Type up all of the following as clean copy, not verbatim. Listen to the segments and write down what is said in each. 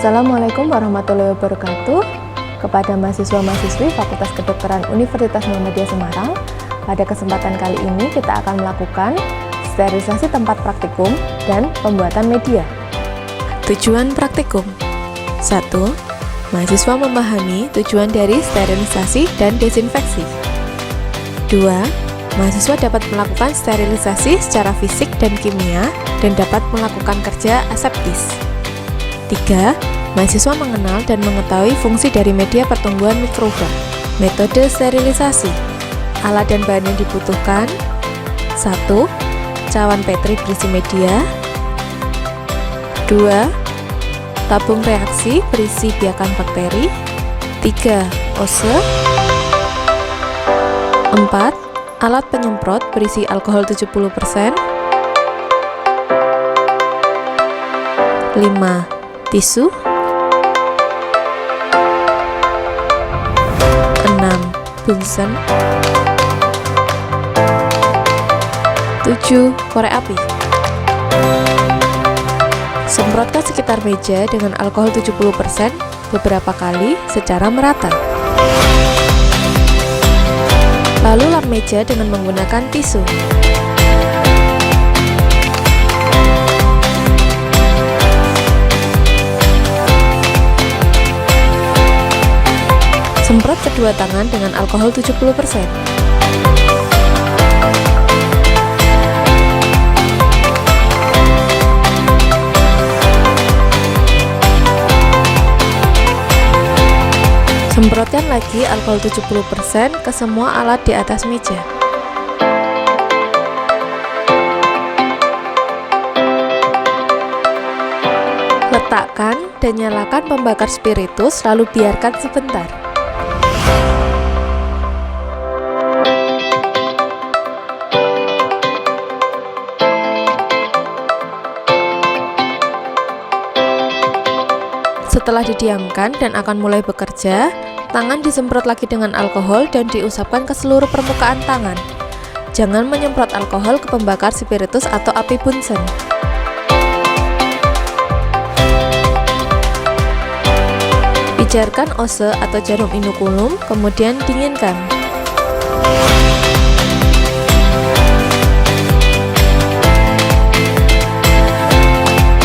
Assalamualaikum warahmatullahi wabarakatuh. Kepada mahasiswa-mahasiswi Fakultas Kedokteran Universitas Muhammadiyah Semarang, pada kesempatan kali ini kita akan melakukan sterilisasi tempat praktikum dan pembuatan media. Tujuan praktikum 1. Mahasiswa memahami tujuan dari sterilisasi dan desinfeksi. 2. Mahasiswa dapat melakukan sterilisasi secara fisik dan kimia dan dapat melakukan kerja aseptis. 3. Mahasiswa mengenal dan mengetahui fungsi dari media pertumbuhan mikroba. Metode sterilisasi. Alat dan bahan yang dibutuhkan: 1. Cawan Petri berisi media. 2. Tabung reaksi berisi biakan bakteri. 3. Ose. 4. Alat penyemprot berisi alkohol 70%. 5. Tisu. 6. Bunsen. 7. Korek api. Semprotkan sekitar meja dengan alkohol 70% beberapa kali secara merata. Lalu lap meja dengan menggunakan tisu. Semprot kedua tangan dengan alkohol 70%. Semprotkan lagi alkohol 70% ke semua alat di atas meja. Letakkan dan nyalakan pembakar spiritus, lalu biarkan sebentar. Setelah didiamkan dan akan mulai bekerja, tangan disemprot lagi dengan alkohol dan diusapkan ke seluruh permukaan tangan. Jangan menyemprot alkohol ke pembakar spiritus atau api bunsen. Pijarkan ose atau jarum inokulum, kemudian dinginkan.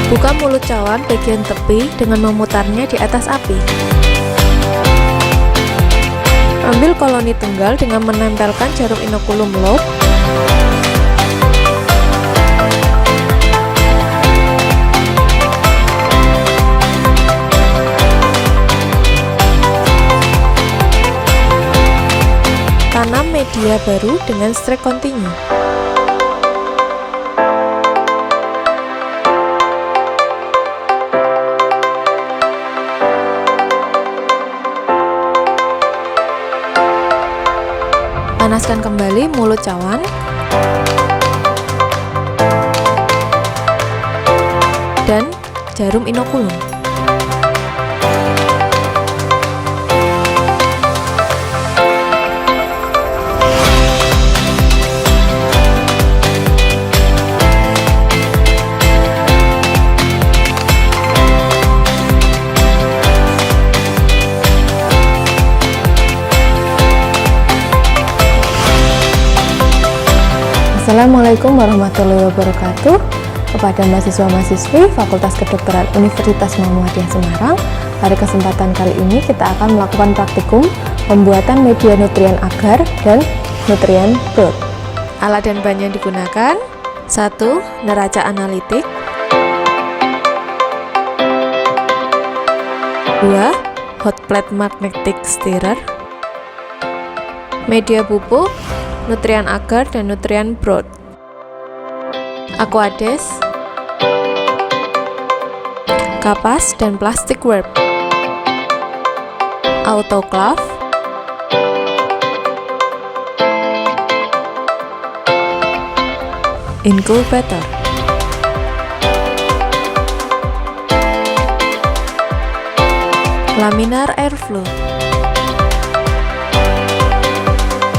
Buka mulut cawan bagian tepi dengan memutarnya di atas api. Ambil koloni tunggal dengan menempelkan jarum inokulum lob. Tanam media baru dengan strek kontinu. Panaskan kembali mulut cawan. Dan jarum inokulum. Assalamualaikum warahmatullahi wabarakatuh. Kepada mahasiswa-mahasiswi Fakultas Kedokteran Universitas Muhammadiyah Semarang, pada kesempatan kali ini kita akan melakukan praktikum pembuatan media nutrien agar dan nutrien broth. Alat dan bahan yang digunakan: 1. Neraca analitik. 2. Hot plate magnetic stirrer. Media pupuk, nutrien agar dan nutrien broth. Aquades, kapas dan plastik wrap. Autoclave, incubator. Laminar airflow.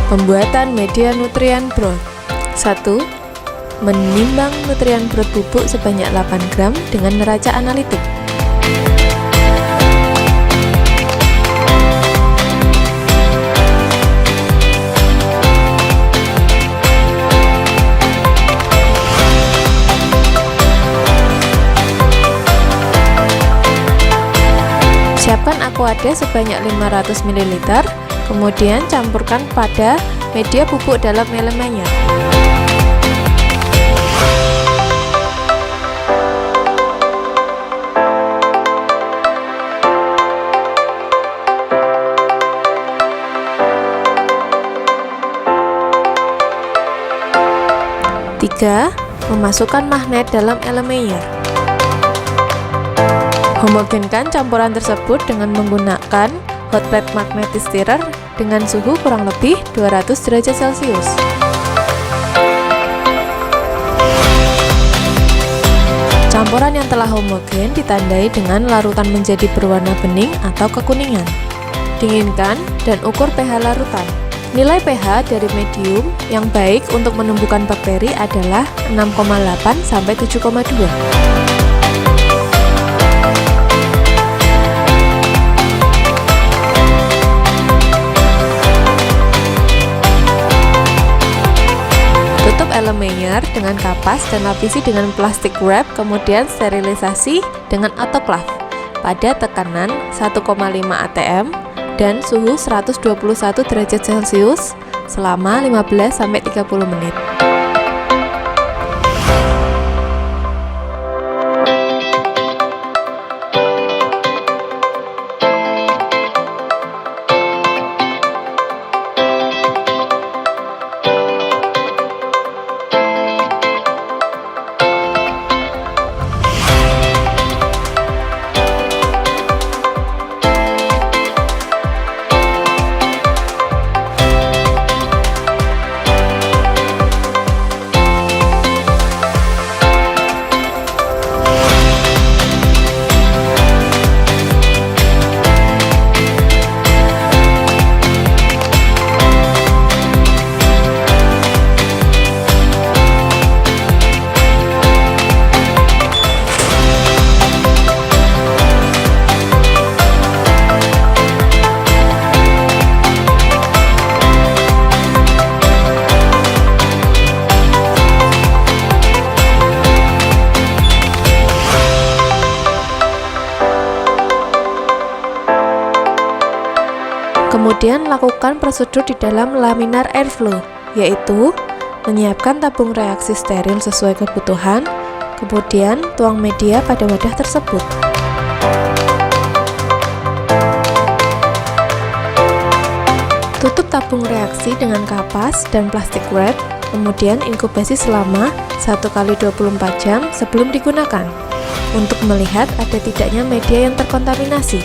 Pembuatan media nutrien broth. 1. Menimbang nutrien broth bubuk sebanyak 8 gram dengan neraca analitik. Siapkan Aquades sebanyak 500 ml, kemudian campurkan pada media bubuk dalam elemennya. Tiga, memasukkan magnet dalam elemennya. Homogenkan campuran tersebut dengan menggunakan hot plate magnetic stirrer dengan suhu kurang lebih 200 derajat Celcius. Campuran yang telah homogen ditandai dengan larutan menjadi berwarna bening atau kekuningan. Dinginkan dan ukur pH larutan. Nilai pH dari medium yang baik untuk menumbuhkan bakteri adalah 6,8 sampai 7,2. Tutup elemenyer dengan kapas dan lapisi dengan plastik wrap, kemudian sterilisasi dengan autoclave pada tekanan 1,5 atm dan suhu 121 derajat Celcius selama 15-30 menit. Kemudian lakukan prosedur di dalam laminar airflow, yaitu menyiapkan tabung reaksi steril sesuai kebutuhan, kemudian tuang media pada wadah tersebut. Tutup tabung reaksi dengan kapas dan plastik wrap, kemudian inkubasi selama 1x24 jam sebelum digunakan, untuk melihat ada tidaknya media yang terkontaminasi.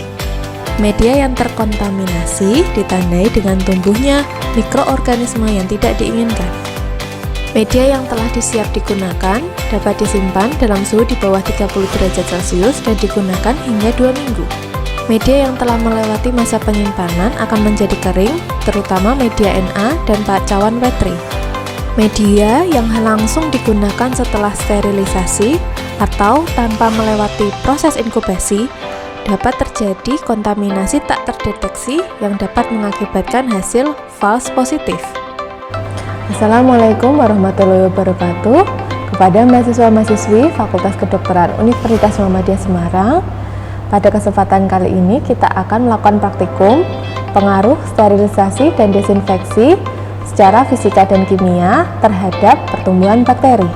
Media yang terkontaminasi ditandai dengan tumbuhnya mikroorganisme yang tidak diinginkan. Media yang telah disiap digunakan dapat disimpan dalam suhu di bawah 30 derajat Celcius dan digunakan hingga 2 minggu. Media yang telah melewati masa penyimpanan akan menjadi kering, terutama media Na dan cawan Petri. Media yang langsung digunakan setelah sterilisasi atau tanpa melewati proses inkubasi dapat terjadi kontaminasi tak terdeteksi yang dapat mengakibatkan hasil false positif. Assalamualaikum warahmatullahi wabarakatuh. Kepada mahasiswa-mahasiswi Fakultas Kedokteran Universitas Muhammadiyah Semarang, pada kesempatan kali ini kita akan melakukan praktikum pengaruh sterilisasi dan desinfeksi secara fisika dan kimia terhadap pertumbuhan bakteri.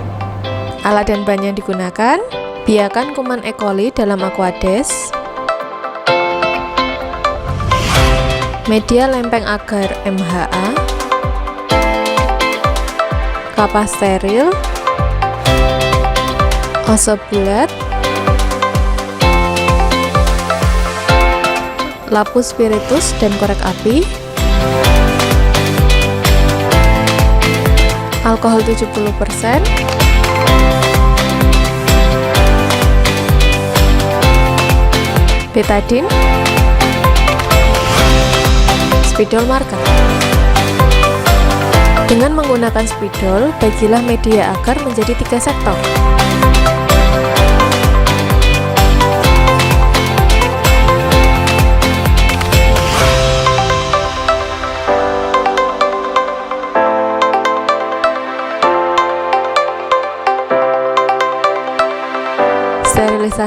Alat dan bahan yang digunakan: biakan kuman E. coli dalam Aquades, media lempeng agar MHA, kapas steril, ose bulat, lapus spiritus dan korek api, alkohol 70%, betadine, spidol marker. Dengan menggunakan spidol, bagilah media agar menjadi 3 sektor.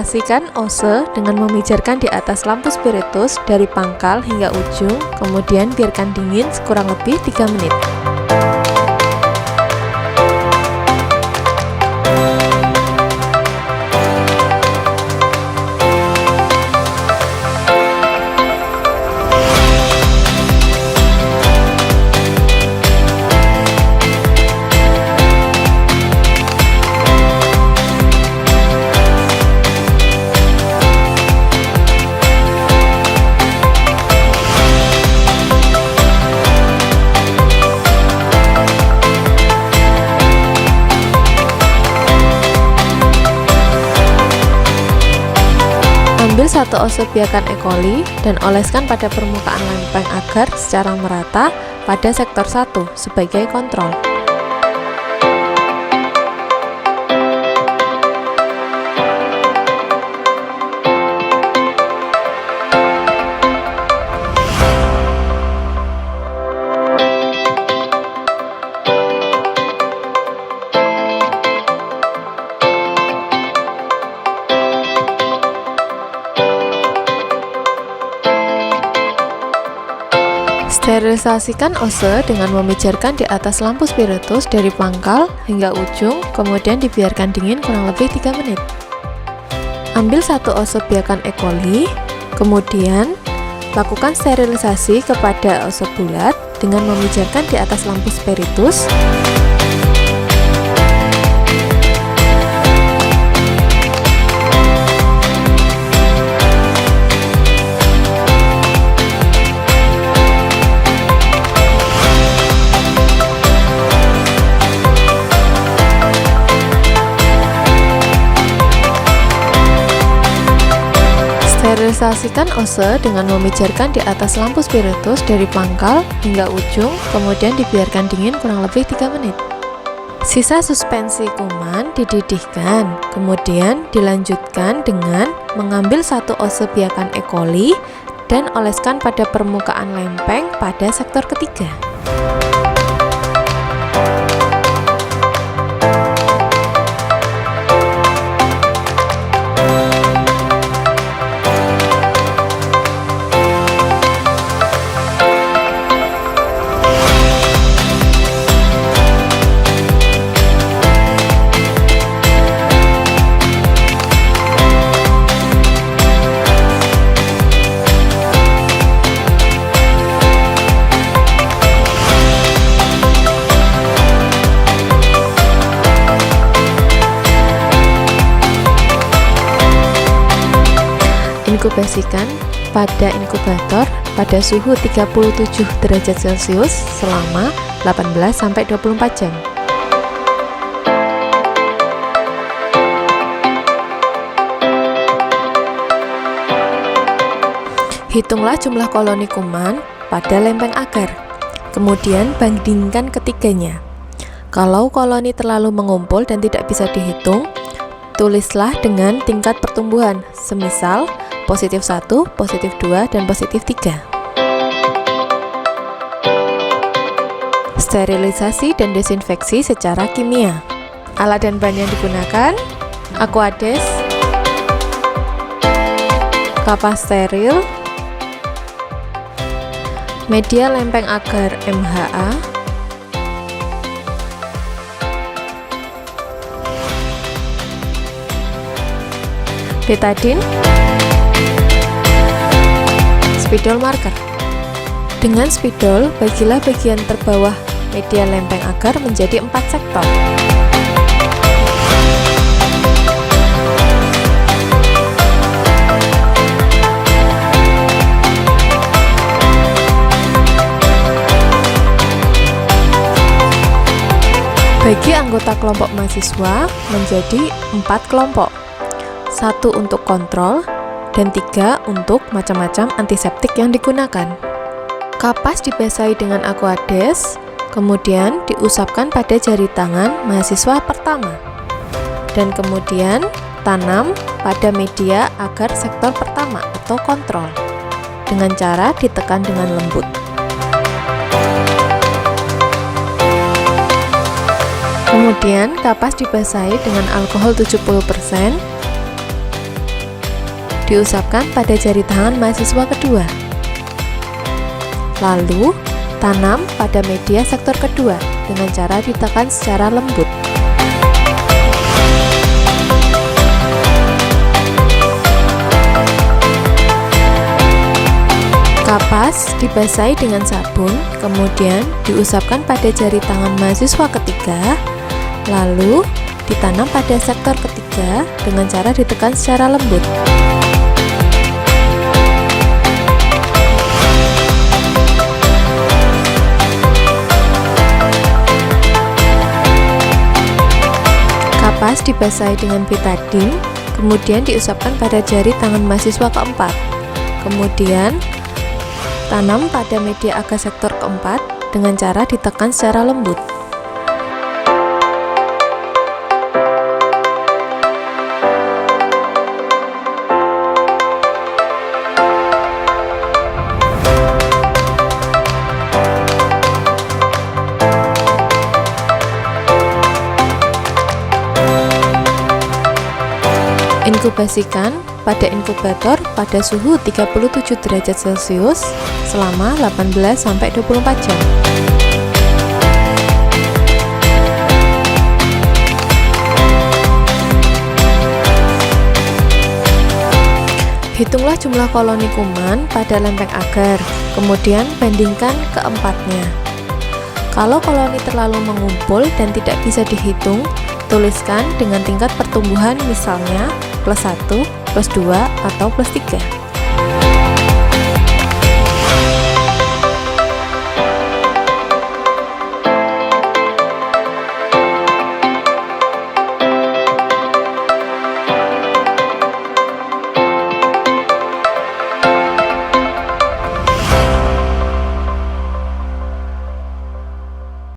Sterilisasikan ose dengan memijarkan di atas lampu spiritus dari pangkal hingga ujung, kemudian biarkan dingin kurang lebih 3 menit. Ambil satu ose biakan E. coli dan oleskan pada permukaan lempeng agar secara merata pada sektor 1 sebagai kontrol. Sterilisasikan ose dengan memijarkan di atas lampu spiritus dari pangkal hingga ujung, kemudian dibiarkan dingin kurang lebih 3 menit. Ambil satu ose biakan E. coli, kemudian lakukan sterilisasi kepada ose bulat dengan memijarkan di atas lampu spiritus. Sterilisasikan ose dengan memijarkan di atas lampu spiritus dari pangkal hingga ujung, kemudian dibiarkan dingin kurang lebih 3 menit. Sisa suspensi kuman dididihkan, kemudian dilanjutkan dengan mengambil satu ose biakan E. coli dan oleskan pada permukaan lempeng pada sektor ketiga. Inkubasikan pada inkubator pada suhu 37 derajat Celcius selama 18-24 jam. Hitunglah jumlah koloni kuman pada lempeng agar, kemudian bandingkan ketiganya. Kalau koloni terlalu mengumpul dan tidak bisa dihitung, tulislah dengan tingkat pertumbuhan, semisal positif 1, positif 2, dan positif 3. Sterilisasi dan desinfeksi secara kimia. Alat dan bahan yang digunakan: Aquades, kapas steril, media lempeng agar MHA, betadine, spidol marker. Dengan spidol, bagilah bagian terbawah media lempeng agar menjadi 4 sektor. Bagi anggota kelompok mahasiswa menjadi 4 kelompok. 1 untuk kontrol, dan 3 untuk macam-macam antiseptik yang digunakan. Kapas dibasahi dengan Aquades, kemudian diusapkan pada jari tangan mahasiswa pertama, dan kemudian tanam pada media agar sektor pertama atau kontrol, dengan cara ditekan dengan lembut. Kemudian kapas dibasahi dengan alkohol 70%, diusapkan pada jari tangan mahasiswa kedua. Lalu, tanam pada media sektor kedua dengan cara ditekan secara lembut. Kapas dibasahi dengan sabun, kemudian diusapkan pada jari tangan mahasiswa ketiga, lalu ditanam pada sektor ketiga dengan cara ditekan secara lembut. Kapas dibasahi dengan betadine, kemudian diusapkan pada jari tangan mahasiswa keempat. Kemudian tanam pada media agar sektor keempat dengan cara ditekan secara lembut. Inkubasikan pada inkubator pada suhu 37 derajat Celcius selama 18-24 jam. Hitunglah jumlah koloni kuman pada lempeng agar, kemudian bandingkan keempatnya. Kalau koloni terlalu mengumpul dan tidak bisa dihitung, tuliskan dengan tingkat pertumbuhan, misalnya +1, +2, atau +3.